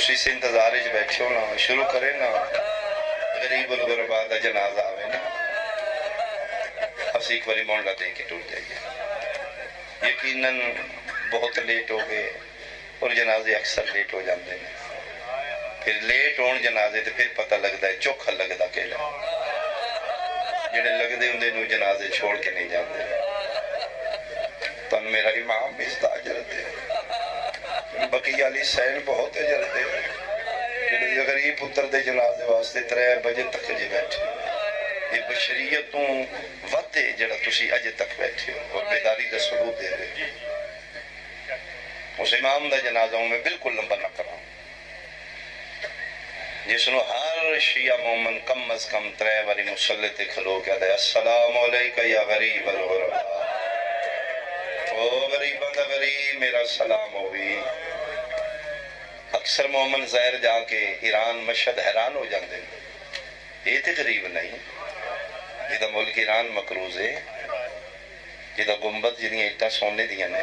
تسی سے انتظار اچ بیٹھے ہو نا شروع کرے نا غریب الغرباء دا جنازہ آوے نا اسی ایک باری مونڈا دے کے ٹوٹ جائیے یقیناً بہت لیٹ ہو گئے اور جنازے اکثر لیٹ ہو جاندے ہیں پھر لیٹ ہون جنازے تے پھر پتہ لگدا ہے چوکھا لگدا کیڑا جڑے لگدے ہوندے نو جنازے چھوڑ کے نہیں جاندے تن میرا امام بھی استاجرتے بقیہ علی سین بہت اجرتے جڑے غریب پتر دے جنازے واسطے 3 بجے تک جی بیٹھے یہ بشریتوں ودے جڑا تسی اجے تک بیٹھے ہو اور بیداری دا ثبوت دے رہے اس امام دا جنازہ میں بالکل لمبا نہ کراں جس نو ہر شیعہ مومن کم از کم 3 باری مصلی تے کھلو کے دے السلام علیکہ یا غریب الغرباء او غریباں دا غریب میرا سلام ہوئی اکثر مومن ظاہر جا کے ایران مشہد حیران ہو جاندے یہ تے غریب نہیں جدہ ملک ایران مقروض ہے جدہ گنبد جنہیں ایٹا سونے دیا نے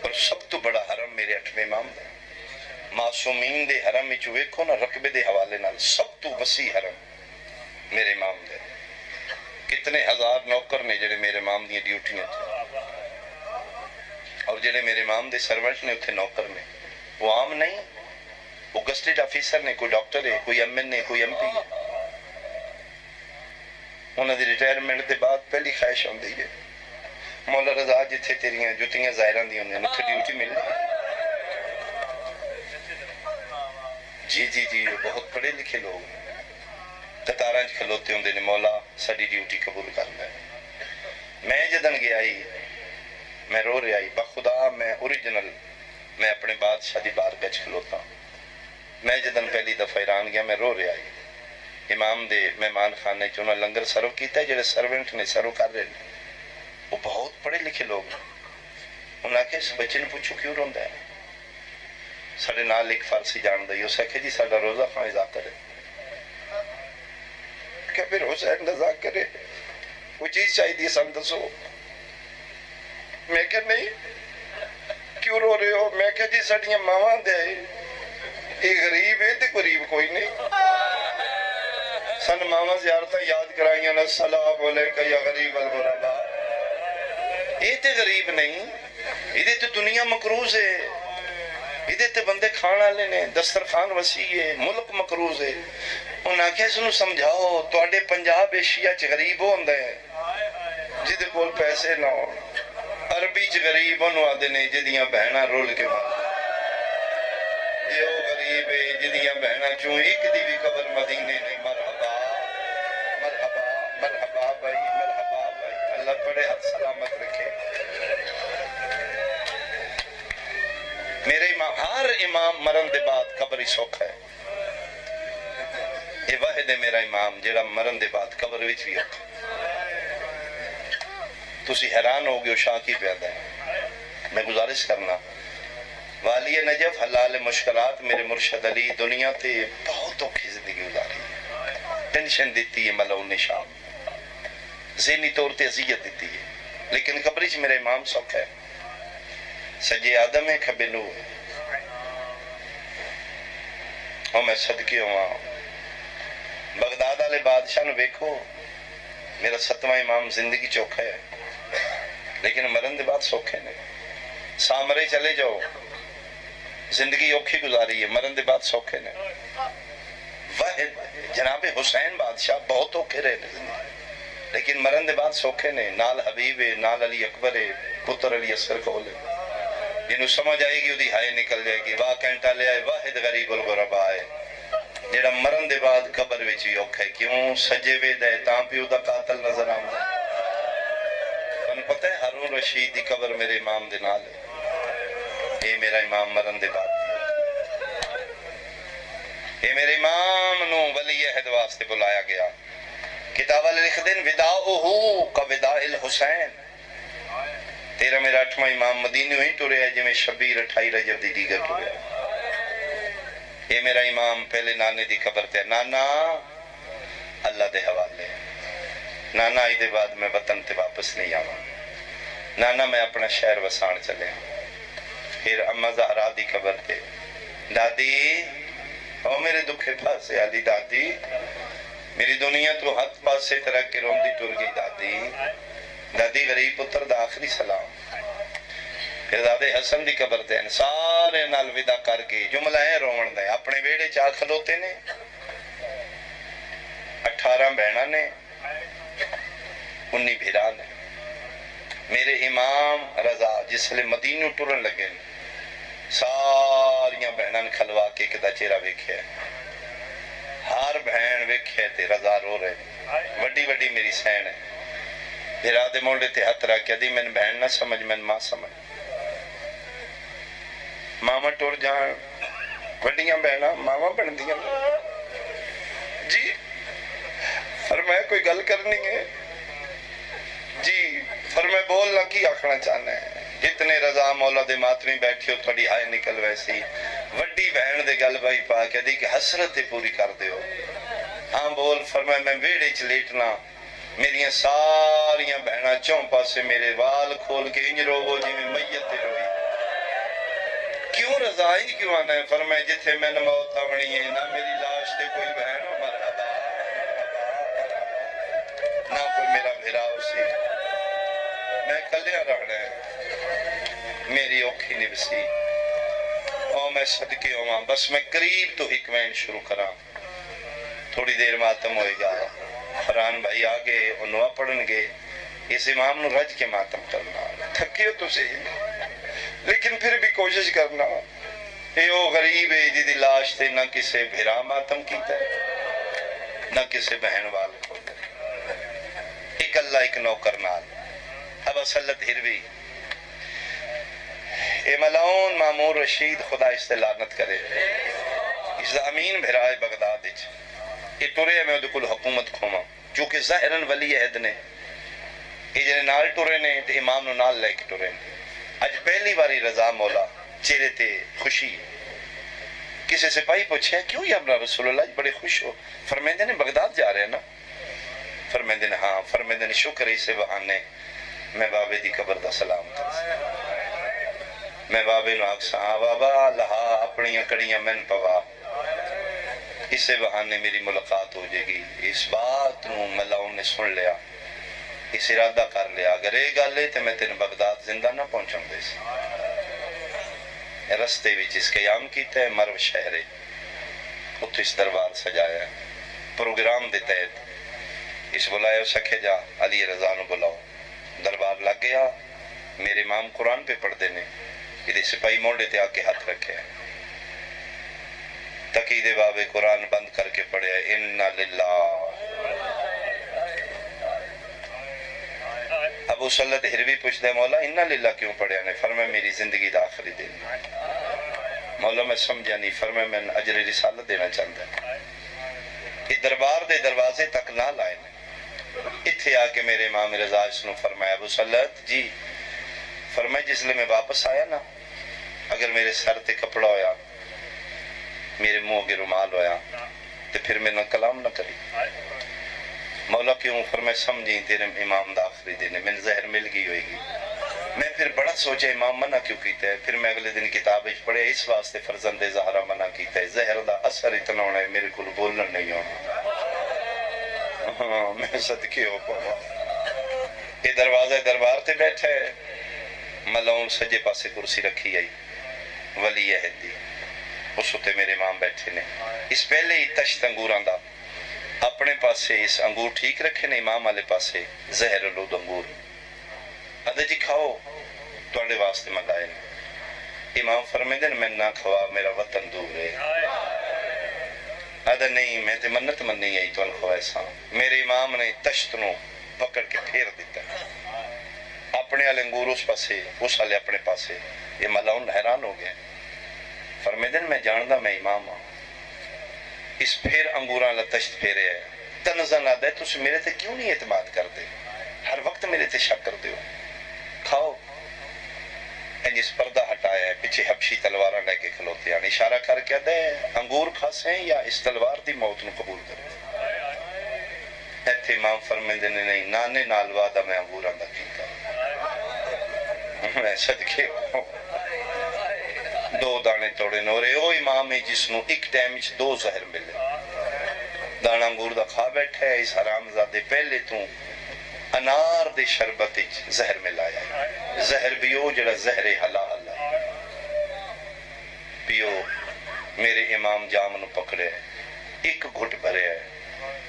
اور سب تو بڑا حرم میرے 8ویں امام دا معصومین دے حرم میں چویکھو نا رقبے دے حوالے نال سب تو وسیع حرم میرے امام دے کتنے ہزار نوکر نے جڑے میرے امام دی ڈیوٹیاں تھے اور جڑے میرے امام دے سرورٹ نے اتھے نوکر نے وہ عام نہیں وہ گسٹڈ آفیسر نے کوئی ڈاکٹر ہے کوئی ایم این ہے کوئی ایم پی ہے انہوں نے ریٹائرمنٹ دے بعد پہلی خواہش ہوندی ہے مولا رضا جتھے تیریاں جتیاں ظاہران دی ہوندی اتھے ڈیوٹی مل جی وہ بہت پڑھے لکھے لوگ قطاراں کھلوتے ہوندے نے مولا ساری ڈیوٹی قبول کرنا ہے میں جدن گیا ہی میں رو رہا ہی بخدا میں اوریجنل میں اپنے بادشاہ دی بارگاہ کھلوتا میں جدن پہلی دفعہ ایران گیا میں رو رہا ہی امام دے مہمان خانے چ انہاں لنگر سرو کیتا ہے جڑے سرونٹ نے سرو کر رہے ہیں وہ بہت پڑھے لکھے لوگ انہاں کہ اس بچے نے پوچھو کیوں روندا ہے ساڑھے نال ایک فارسی جان دئی اس کہ جی ساڑھا روزہ خواہ ازا کرے کہ پھر حسین رضا کرے وہ چیز چاہی دی سن دسو میں کہ نہیں کیوں رو رہے ہو میں کہ جی ساڑھیاں ماوان دے یہ غریب ہے تے غریب کوئی نہیں سن ماما زیارتہ یاد کرائیاں السلام علیکہ یا غریب الغرباء یہ تے غریب نہیں یہ تے دنیا مقروض ہے یہ تے بندے کھانا لینے دسترخوان وسیع ہے ملک مقروض ہے انہاں کہ سنو سمجھاؤ تو اڈے پنجاب ایشیا چ غریب ہوندے ہیں جدے کول پیسے نہ ہو عربی چ غریب انہوں آدھے نے جدیاں بہنہ رول کے بعد یہ وہ غریب ہے جدیاں بہنہ چون ایک دی بھی قبر مدینے نہیں مرحبا مرحبا مرحبا بھائی مرحبا بھائی اللہ بڑے حد سلامت رکھے میرے امام ہر امام مرن دے بعد قبر ہی سوکھا ہے یہ واحد ہے میرا امام جڑا مرن دے بعد قبر وچ بھی ہوکھا تسی حیران ہو گئے شاہ کی پیدا ہے میں گزارش کرنا والی نجف حلال مشکلات میرے مرشد علی دنیا تے بہت اوکھی زندگی گزاری ٹینشن دیتی ہے ملعون شام ذہنی طور تے اذیت دیتی ہے لیکن قبری چ میرا امام سوکھا ہے سجے آدم ہے کھبے نور اور میں صدقے ہوا بغداد والے بادشاہ نے دیکھو میرا 7واں امام زندگی چوکھا ہے لیکن مرن دے بعد سوکھے نے سامرے چلے جاؤ زندگی اوکھی گزاری ہے مرن دے بعد سوکھے نے واحد جناب حسین بادشاہ بہت اوکھے رہے لیکن مرن دے بعد سوکھے نے نال حبیب ہے نال علی اکبر ہے پتر علی اصغر کول ہے جنہوں سمجھ آئے گی ادھی ہائے نکل جائے گی واہ کینٹا لے آئے واحد غریب الغرباء ہے جیڑا مرن دے بعد قبر وچ بھی اوکھا ہے کیوں سجے وے دے تاں پیو دا قاتل نظر آندا تانوں پتہ ہے ہارون رشید دی قبر میرے امام دے نال ہے یہ میرا امام مرن دے بعد یہ میرے امام نو ولی عہد واسطے بلایا گیا کتاب والے لکھ دیں وداؤہو کا وداء الحسین تیرا میرا 8واں امام مدینہ ہی ٹورے ہے جمیں شبیر 28 رجب دی دیگر ٹورے یہ میرا امام پہلے نانے دی قبر تے نانا اللہ دے حوالے نانا آئی دے بعد میں وطن تے واپس نہیں آواں نانا میں اپنا شہر وسان چلے پھر اماں زہرا دی قبر تے دادی او میرے دکھے پاسے علی دادی میری دنیا تو ہاتھ پاسے طرح کے روندی ٹر گئی دادی دادی غریب پتر دا آخری سلام پھر دادے حسن دی قبر دین سارے نال ودا کر کے جملہ ہے رومن دے اپنے بیڑے چاہ کھلوتے نے 18 بہنہ نے 19 بھیرا نے میرے امام رضا جس لئے مدینہ ٹرن لگے ساریاں بہنان کھلوا کے کدا چیرہ ویکھے ہر بہن ویکھے تے رضا رو رہے وڈی وڈی میری سین ہے بھیرا دے مولے تے ہاتھ رکھ دی میں بہن نہ سمجھ میں ماں سمجھ ماما ٹور جان وڈیاں بہنا ماما بن دیاں جی فرمایا کوئی گل کرنی ہے جی فرمایا بولنا کی آکھنا چاہنا ہے جتنے رضا مولا دے ماتمی بیٹھی ہو تھوڑی ہائے نکل ویسی وڈی بہن دے گل بھائی پا کے دی کہ حسرت پوری کر دے ہو ہاں بول فرمایا میں ویڑے چ لیٹنا میریاں ساریاں بہناں چوں پاسے میرے وال کھول کے انج رو جی میں میت روئی کیوں رضا ہی کیوں آنا ہے فرمایا جتھے میں موت آونی ہے نہ میری لاش تے کوئی بہن ہو مرحبا نہ کوئی میرا بھیرا اسی میں کلیاں رہنا ہے میری اوکھی نبسی او میں صدقے ہوں بس میں قریب تو حکمین شروع کراں تھوڑی دیر ماتم ہوئے گا فران بھائی آگے انہوں پڑھن گے اس امام نو رج کے ماتم کرنا تھکیو تو صحیح لیکن پھر بھی کوشش کرنا اے او غریب ہے جی دی لاش تے نہ کسے بھیرا ماتم کیتا ہے نہ کسے بہن والے ایک اللہ ایک نوکر نال اب اصلت ہروی اے ملعون مامور رشید خدا اس سے لعنت کرے اس دا امین بھرائے بغداد اچ یہ ٹورے میں دے کل حکومت کھوما چونکہ ظاہرن ولی عہد نے یہ جنے نال ٹورے نے تے امام نو نال لے کے ٹورے نے آج پہلی باری رضا مولا چہرے تے خوشی کسی سپاہی پوچھے کیوں یا اپنا رسول اللہ بڑے خوش ہو فرمیندے نے بغداد جا رہے ہیں نا فرمیندے نے ہاں فرمیندے نے شکر اسے بہانے میں بابے دی قبر دا سلام کر میں بابے نو آکسا ہاں بابا لہا اپنی کڑیاں من پوا اسے بہانے میری ملاقات ہو جائے گی اس بات نو ملاؤں نے سن لیا اس ارادہ کر لیا اگر ایک گالے تے میں تین بغداد زندہ نہ پہنچوں دے سی رستے بھی جس قیام کیتا ہے مرو شہرے اتو اس دربار سجایا ہے پروگرام دیتا ہے اس بلائے سکھے جا علی رضا نو بلاؤ دربار لگ گیا میرے امام قرآن پہ پڑھ دینے ادھے سپاہی موڑے تے آکے ہاتھ رکھے تقید باب قرآن بند کر کے پڑھے اِنَّا لِلَّهِ ابو صلت ہروی پوچھ دے مولا اِنَّا لِلَّهِ کیوں پڑھے نے فرمایا میری زندگی دا آخری دن مولا میں سمجھا نہیں فرمایا میں اجر رسالت دینا چاہتا ہے یہ دربار دے دروازے تک نہ لائے اتھے آکے میرے امام رضا اس نے فرمایا ابو صلت جی فرمایا جس لئے میں واپس آیا نا اگر میرے سر تے کپڑا ہویا میرے منہ کے رومال ہویا تو پھر میں نہ کلام نہ کری مولا کیوں فرمایا سمجھیں تیرے امام دا آخری دینے میں زہر مل گئی ہوئے گی میں پھر بڑا سوچا امام منع کیوں کیتا ہے پھر میں اگلے دن کتاب پڑھے اس واسطے فرزند زہرہ منع کیتا ہے زہر دا اثر اتنا ہونا ہے میرے کو بولنا نہیں ہونا ہاں میں صدقے ہو پاؤں یہ دروازہ دربار تے بیٹھے ملعون سجے پاسے کرسی رکھی آئی ولی عہد دی اس ہوتے میرے امام بیٹھے نے اس پہلے ہی تشت انگوراں دا اپنے پاسے اس انگور ٹھیک رکھے نے امام والے پاسے زہر الود انگور ادھے جی کھاؤ توڑے واسطے منگائے نے امام فرمیندے میں نہ کھوا میرا وطن دور ہے ادھے نہیں میں تے منت من نہیں آئی تو ان کھوا ایسا میرے امام نے تشت نو پکڑ کے پھیر دیتا اپنے والے انگور اس پاسے اس والے اپنے پاسے یہ ملعون حیران ہو گئے فرمیدن میں جاندہ میں امام ہوں اس پھر انگوراں لتشت پھیرے ہے تنزن آدھے تو اسے میرے تے کیوں نہیں اعتماد کر دے ہر وقت میرے تے شک کر دے ہو کھاؤ اس پردہ ہٹایا ہے پیچھے حبشی تلوارہ لے کے کھلوتے ہیں اشارہ کر کے دے انگور کھاسیں یا اس تلوار دی موت نو قبول کرے ایتھے امام فرمیدن نے نہیں نانے نال وعدہ میں انگوراں دا کیتا میں صدقے ہوں دو دانے توڑے نورے او امام ہے جس نو ایک ٹائم وچ دو زہر ملے دانا انگور دا کھا بیٹھا ہے اس حرام زادے پہلے تو انار دے شربت وچ زہر ملایا ہے زہر پیو جڑا زہر حلال ہے پیو میرے امام جام نو پکڑے ایک گھٹ بھرے ہے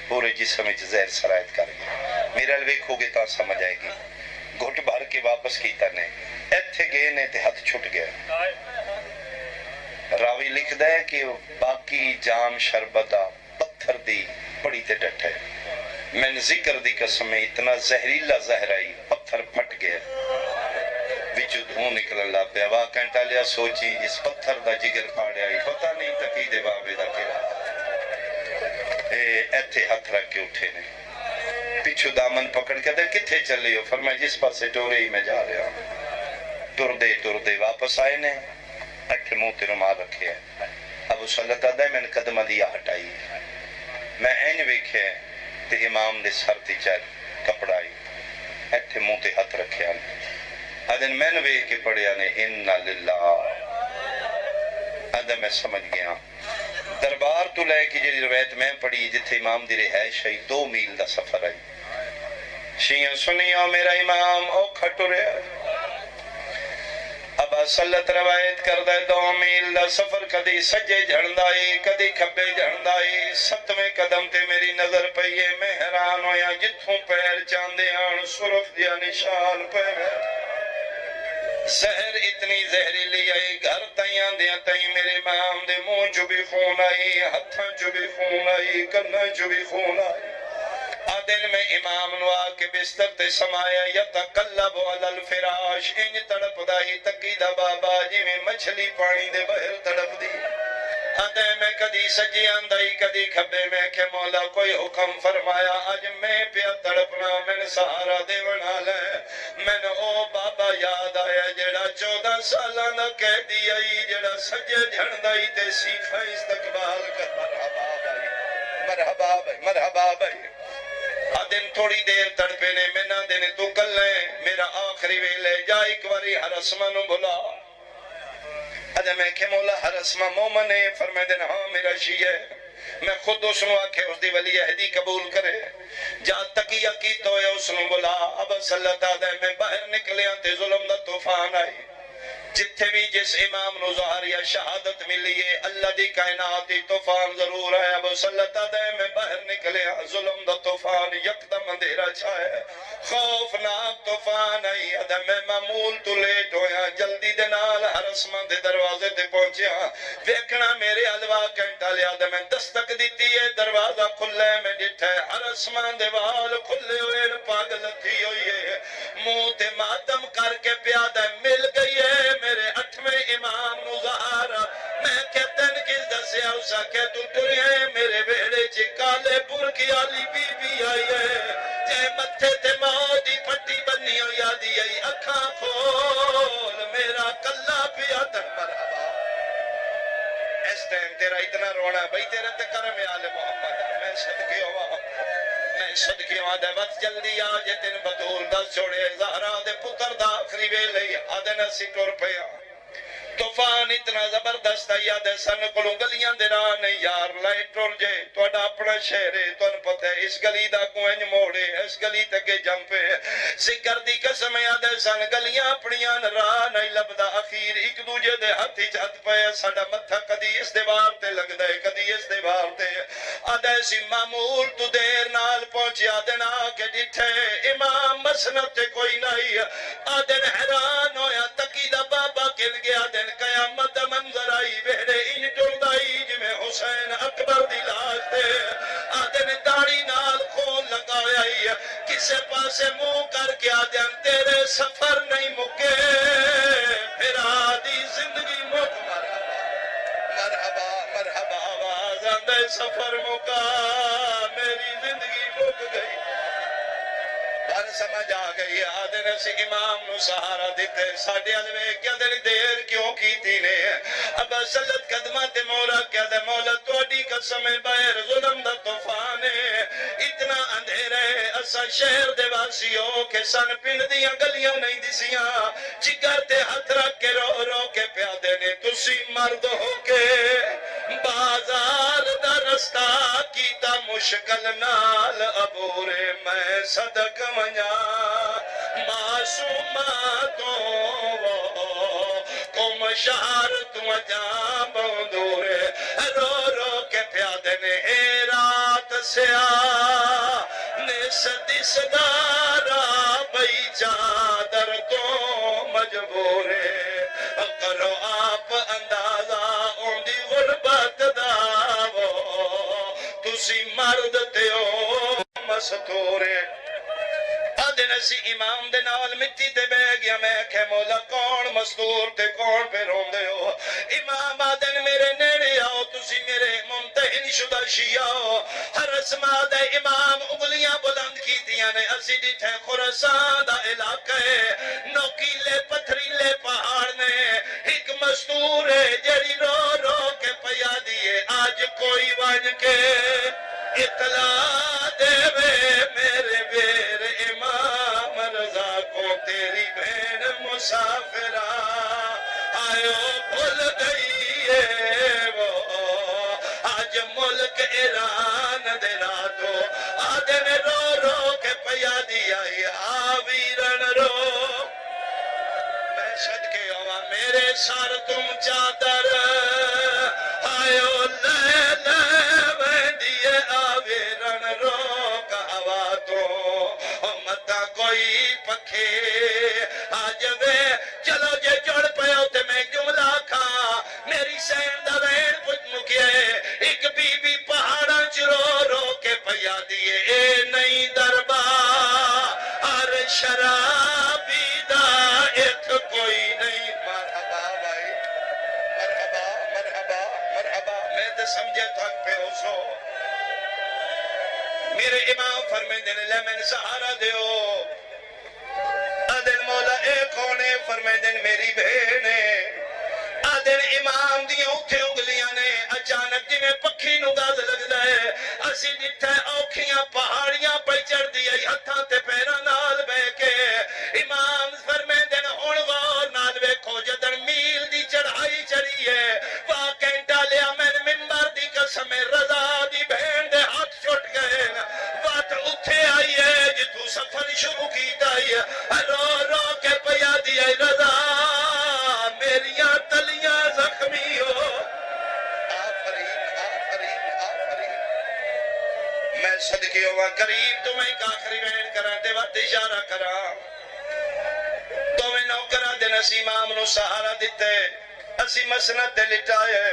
پورے جسم وچ زہر سرایت کر گیا میرا ویکھو گے تا سمجھ آئے گی گھٹ بھر کے واپس کیتا نے ایتھے گئے نے تے ہاتھ چھٹ گیا راوی لکھدا ہے کہ باقی جام شربت دا پتھر دی پڑی تے ڈٹھے میں نے ذکر دی قسم میں اتنا زہریلا زہر آئی پتھر پھٹ گیا وچوں دھوں نکلن لگ پیا واہ گھنٹہ لیا سوچی اس پتھر دا جگر پاڑیا پتہ نہیں تقید بابے دا کیڑا ایتھے ہاتھ رکھ کے اٹھے نے پیچھو دامن پکڑ کے دے کتھے چلے ہو فرمایا جس پاسے ٹورے ہی میں جا رہا ہوں ٹر دے واپس آئے نے ایتھے منہ تے رومال رکھے ہیں ابو صلت آدھا ہے میں نے قدمہ دیا ہٹائی میں این ویکھے تے امام دے سر تے چل کپڑا آئی ایتھے منہ تے ہاتھ رکھے ہیں آدھن میں نے ویکھ کے پڑھیا نے انّا للہ آدھا میں سمجھ گیا دربار تو لے کے جی روایت میں پڑھی جتھے امام دی رہائش ہے 2 میل دا سفر ہے شیعہ سنیوں میرا امام او کھٹو رہا ابا صلت روایت کردہ 2 میل دا سفر کدی سجے جھڑندائی کدی کھبے جھڑندائی 7ویں قدم تے میری نظر پئیے میں حیران ہویا جتھوں پیر چاندے آن سرخ دیا نشان پیر زہر اتنی زہریلی آئی گھر تیاں دیا تئی میرے امام دے منہ چو بھی خون آئی ہتھاں چو بھی خون آئی کناں چو بھی خون آئی آدل میں امام نو آکے بستر تے سمایا یتقلب علی الفراش انج تڑپ دائی تقیدہ بابا جی میں مچھلی پانی دے بہر تڑپ دی آدھے میں کدی سجی آندائی کدی کھبے میں کہ مولا کوئی حکم فرمایا آج میں پیا تڑپنا میں نے سہارا دے بنا لے میں نے او بابا یاد آیا جڑا 14 سالہ نہ کہہ دی آئی جڑا سجے جھڑندائی تے سیکھا استقبال کر مرحبا بھائی مرحبا بھائی مرحبا بھائی آدن تھوڑی دیر تڑپے نے میں نہ دینے تو کل لیں میرا آخری ویلے جا ایک واری ہر اسمانو بلا آدھے میں کہ مولا ہر اسمہ مومن ہے فرمائے دینا ہاں میرا شیعہ ہے میں خود اس نو آکھے اس دی ولی عہدی قبول کرے جا تقیہ کی تو ہے اس نو بلا اب صلی اللہ علیہ میں باہر نکلے تے ظلم دا طوفان آئی جتھے بھی جس امام نو ظاہر یا شہادت ملیے اللہ دی کائناتی طوفان ضرور ہے اب صلی اللہ علیہ میں باہر نکلے ظلم دا طوفان یکدم اندھیرا چھائے خوفناک طوفان آئی ادھا میں معمول تو لیٹ ہویا جلدی دے نال حرسمان دے دروازے تے پہنچیا ویکھنا میرے علوہ کہنٹا لیا دے میں دستک دیتی ہے دروازہ کھلے میں ڈٹھے حرسمان دے وال کھلے ہوئے پاگل تھی ہوئی ہے منہ تے ماتم کر کے پیادہ مل گئی ہے میرے 8ویں امام نظہارا میں کہتن کس دسیا اسا کہ تو ٹرے میرے بیڑے چکالے پور کی آلی بی بی آئی ہے جے متھے تے موڈی پھٹی بنی ہو یادی آئی اکھاں کھول میرا کلہ پیا تن مرحبا اس ٹائم تیرا اتنا رونا بھئی تیرا تکرم آل محمد میں صدقی ہوا میں صدقی ہوا دے وقت جلدی آجے تین بطول دس چھوڑے زہرہ دے پتر دا آخری ویلے آدھے نسی ٹور پیا طوفان اتنا زبردست یاد ہے سن کلوں گلیاں دے راہ نہیں یار لائٹ ٹور جے توڑا اپنا شہر ہے تو ان پتہ ہے اس گلی دا کوئنج موڑے اس گلی تکے جمپے سکر دی قسم یاد ہے سن گلیاں اپنیاں راہ نہیں لبدا اخیر ایک دوجے دے ہاتھی چہت پہ ساڑا متھا کدی اس دیوار تے لگ دے کدی اس دیوار تے آدھے سی معمول تو دیر نال پہنچی آدھن آکے ڈٹھے امام مسنت تے کوئی نہیں آدھن حیران ہویا تقیدہ بابا کل گیا دن قیامت منظر آئی بیڑے ان ٹردائی جی میں حسین اکبر دی لاش دے آدھن داڑی نال خون لگائی کسے پاسے منہ کر کے آدھن تیرے سفر نہیں مکے پھر آدھی زندگی مک مرحبا مرحبا آواز آدھے سفر مکا میری زندگی مک گئی پر سمجھ آ گئی آدھے نسی امام نو سہارا دیتے ساڑھے علوے کیا دل دیر کیوں کی تھی نے اب سلط قدمات مولا کیا دے مولا توڑی قسم بیر ظلم دا طوفان اتنا اندھیرے اسا شہر دے واسیوں کے سن پن دیاں گلیاں نہیں دیسیاں جگر تے ہاتھ رکھ کے رو رو کے پیادے نے تو تسی مرد ہو کے بازار دا رستہ کیتا مشکل نال عبورے میں صدق ونجا معصوماتوں کم شہر تو جا بندورے رو رو کے پیادے نے رات سیاہ نسدی صدارا بئی چادر تو مجبورے کرو آپ اندازہ اندی غربت داو تسی مرد تیو مستورے آدھن اسی امام دے نال مٹی دے بے گیا میں کہ مولا کون مستور تے کون پہ رون دے ہو امام آدھن میرے نیڑے آؤ تسی میرے ممتحن شدہ شیعہ ہر اسما دے امام اگلیاں بلند کی دیا نے اسی ڈٹھے خورسان دا علاقہ ہے نوکیلے پتھریلے پہاڑ نے ایک مستور ہے جڑی رو رو کے پیا دیے آج کوئی بن کے اطلاع دے وے میرے بیر امام رضا کو تیری بہن مسافرہ آئیو بھول گئی ہے وہ آج ملک ایران دے راتو آدھے میں رو رو کے پیا دیا آویرن رو میں صدقے ہوا میرے سار تم چادر آئیو لے لے ویندیے آویرن رو کہوا تو متا کوئی پکھے آج وے چلو جے جوڑ پیو تے میں جملہ کھا میری سین دا وین پچھ مکیے ایک بی بی پہاڑاں چرو رو کے پیا دیے اے نئی دربار شرابی دا ایک کوئی نہیں مرحبا بھائی مرحبا مرحبا مرحبا میں تے سمجھے تھک پہ ہو سو میرے امام فرمیندے نے لے میں سہارا دیو آدھن مولا اے کونے فرمیندے میری بہنے آدھن امام دی اٹھے اگلیاں نے اچانک جی میں پکھی نگاز لگ دائے اسی جتھے اوکھیاں پہاڑیاں پہ چڑھ دیا ہتھاں تے پیرا نال بے کے امام فرمیندے نے ہون غور نال بے کھو جدن میل دی چڑھائی چڑھی ہے واہ کینٹا لیا میں ممبر دی قسم رضا دی بہن دے ہاتھ چھوٹ گئے وات اٹھے آئی ہے جتو سفر شروع کی دائی رو رو کے پیا دیا رضا میریاں تلیاں زخمی ہو آفرین آفرین آفرین میں صدقے ہوا قریب تمہیں ایک آخری بین کراتے وقت اشارہ کرا تو میں نوکرہ دن اسی امام نو سہارا دیتے اسی مسنت دے لٹائے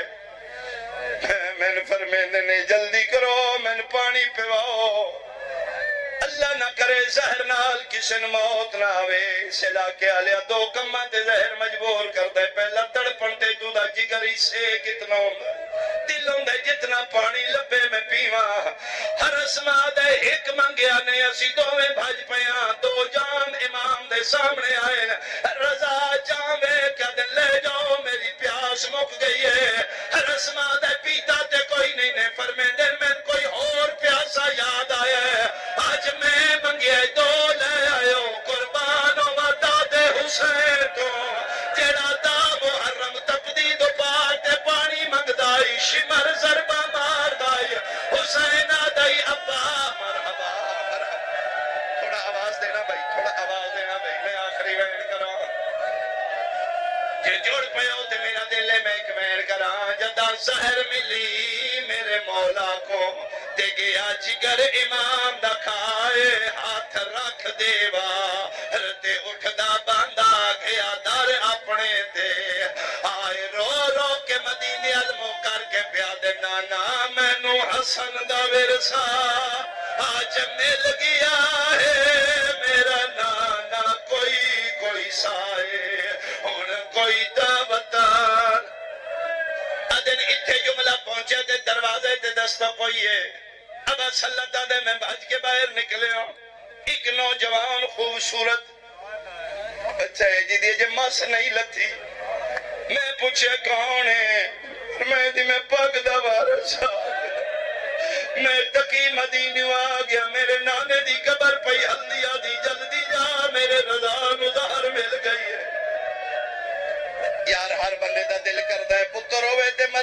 میں نے فرمیندے نے جلدی کرو میں نے پانی پیواؤ اللہ نہ کرے زہر نال کسن موت نہ آوے سلا کے آلیا دو کمہ تے زہر مجبور کر دے پہلا تڑپن تے تو دا جگری سے کتنا ہوندہ دل ہوندہ جتنا پانی لبے میں پیواں ہر اسما دے ایک منگیا نے اسی دو میں بھاج پیاں دو جان امام دے سامنے آئے رضا جاوے کیا دن لے جاؤ میری پیاس مک گئی ہے ہر اسما دے پیتا تے کوئی نہیں نے فرمیندے میں کوئی اور پیاسا یاد آیا ہے آج میں منگیا دو لے آئے قربانوں داد حسین تو جیڑا دا محرم تقدی دو پاتے پانی منگ دائی شمر ضربہ مار دائی حسین آدائی ابا مرحبا مرحبا تھوڑا آواز دینا بھائی تھوڑا آواز دینا بھائی میں آخری وین کرا جے جوڑ پہ ہوتے میرا دل میں ایک وین کرا جدا زہر ملی میرے مولا کو دے گیا جگر امام دا کھائے ہاتھ رکھ دیوا رتے اٹھ دا باندھا گیا در اپنے دے آئے رو رو کے مدینے علموں کر کے پیادے نانا میں نو حسن دا ورسا آج مل گیا ہے میرا نانا کوئی کوئی سائے ان کوئی دعوتان ادن اتھے جملہ پہنچے دے دروازے دے دستہ کوئی ہے اب صلی اللہ دے میں بھاج کے باہر نکلے ہوں ایک نوجوان خوبصورت بچہ ہے جی دیئے جے مس نہیں لتی میں پوچھے کون ہے میں دی میں پاک دوارا سا میں تکی مدینہ آ گیا میرے نانے دی قبر پہ ہلدی آدھی جلدی جا میرے رضا نظہر مل گئی ہے یار ہر بندے دا دل کردہ ہے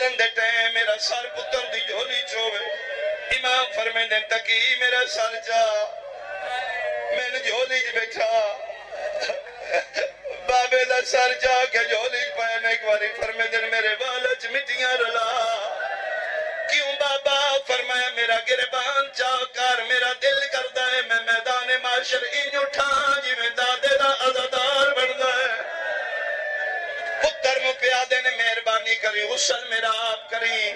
مرن دے ٹائم میرا سر پتر دی جھولی چوے امام فرمیندے تکی میرا سر جا میں نے جھولی چ بیٹھا بابے دا سر جا کے جھولی پایا ایک باری فرمیندے میرے والچ مٹیاں رلا کیوں بابا فرمایا میرا گربان چا کر میرا دل کردا ہے میں میدان معاشر انج اٹھاں جویں دادے دا عزادار بندا ہے پتر مو پیادے نے مہربانی کری غسل میرا آپ کری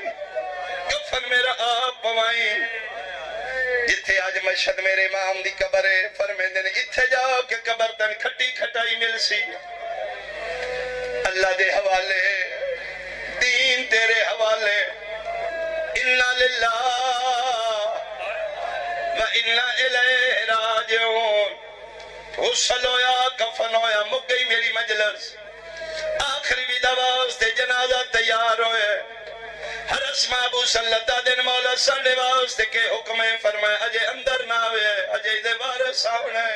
کفن میرا آپ پوائیں جتھے آج مشہد میرے امام دی قبر ہے فرمیندے نے اتھے جاؤ کہ قبر تن کھٹی کھٹائی مل سی اللہ دے حوالے دین تیرے حوالے اِنَّا لِلَّهِ وَإِنَّا إِلَيْهِ رَاجِعُونَ غسل ہویا کفن ہویا مک گئی میری مجلس آخری بھی دواستے جنازہ تیار ہوئے حرس محبو صلی اللہ دن مولا سنڈے واسطے کے حکمیں فرمائے اجے اندر نہ ہوئے اجے دیوار سامنے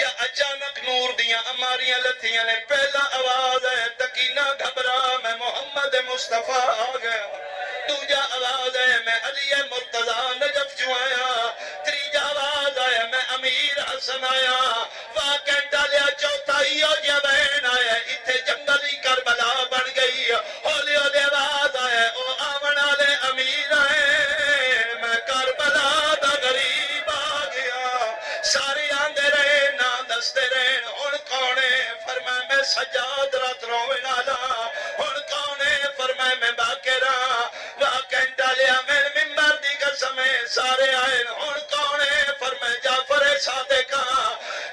یا اچانک نور دیاں اماریاں لتھیاں نے پہلا آواز ہے تکینہ گھبرا میں محمد مصطفیٰ آ گیا دوجا آواز ہے میں علی مرتضیٰ نجف جو آیا تریجا آواز ہے میں امیر حسن آیا واقع ڈالیا چوتھائی ہو جا بہن آیا اتھے جنگلی کربلا بن گئی ہولی ہولی آواز آئے او آمن آلے امیر آئے میں کربلا دا غریب آ گیا ساری آندے رہے نا دستے رہے ان کونے فرمائے میں سجاد رات روین آلا ان کونے فرمائے میں باقرہ واقع ڈالیا میں ممبر دی قسمیں سارے آئے ان کونے فرمائے جعفر صادقہ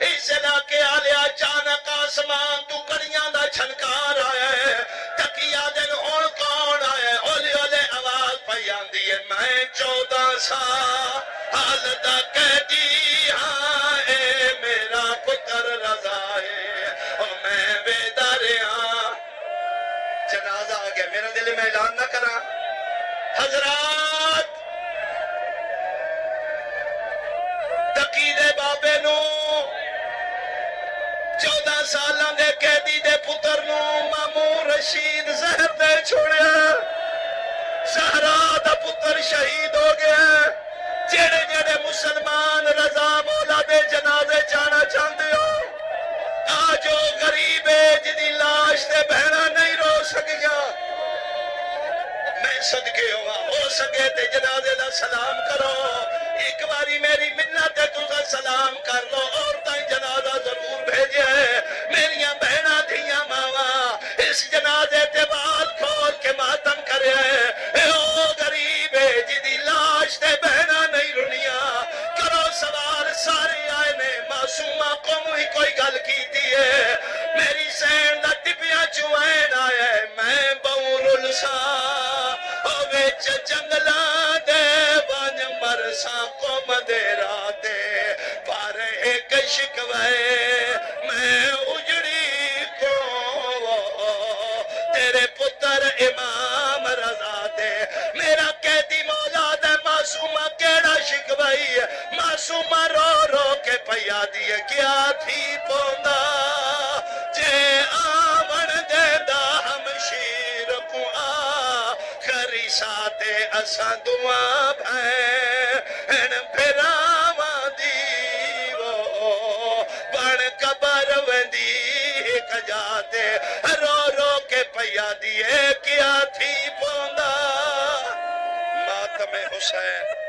اس علاقے آلیا اچانک آسمان تو کڑیاں دا چھنکار آئے تکیہ دن ان کون آئے اولی اولی آواز پیان دیئے میں 14 سال دا قیدی ہاں اے میرا پتر رضا ہے اور میں بیدار ہاں جنازہ آ گیا میرا دل میں اعلان نہ کرا حضرات تقید بابے نو 14 سالہ دے قیدی دے پتر نو مامون رشید زہر دے چھوڑیا زہرا دا پتر شہید ہو گیا جڑے جڑے مسلمان رضا مولا دے جنازے جانا چاہتے ہو آجو غریب جدی لاش دے بہنا نہیں رو سکیا میں صدقے ہو سکے تے جنازے دا سلام کرو ایک باری میری منت ہے تُسا سلام کر لو اور تائیں جنازہ ضرور بھیجے میریاں بہنہ دھیاں ماما اس جنازے تے بات کھول کے ماتم کرے اے او غریب جدی لاش تے بہنہ نہیں رنیا کرو سوال ساری آئے نے معصومہ قوم ہی کوئی گل کی دیئے میری سین دا ٹپیاں چوائن آئے میں بور السا ویچ جنگلہ دے بان مرسا کو مدیرہ دے پار ایک شکوائے میں اجڑی کو تیرے پتر امام رضا دے میرا قیدی مولا دے معصومہ کیڑا شکوائی معصومہ رو رو کے پیا دیے کیا تھی پوندا جے آمن دے دا ہم شیر کو آخری ساتے اساں دعا بھین پھراواں دیو بن قبر وندی کجاتے رو رو کے پیا دیے کیا تھی پوندا ماتم حسین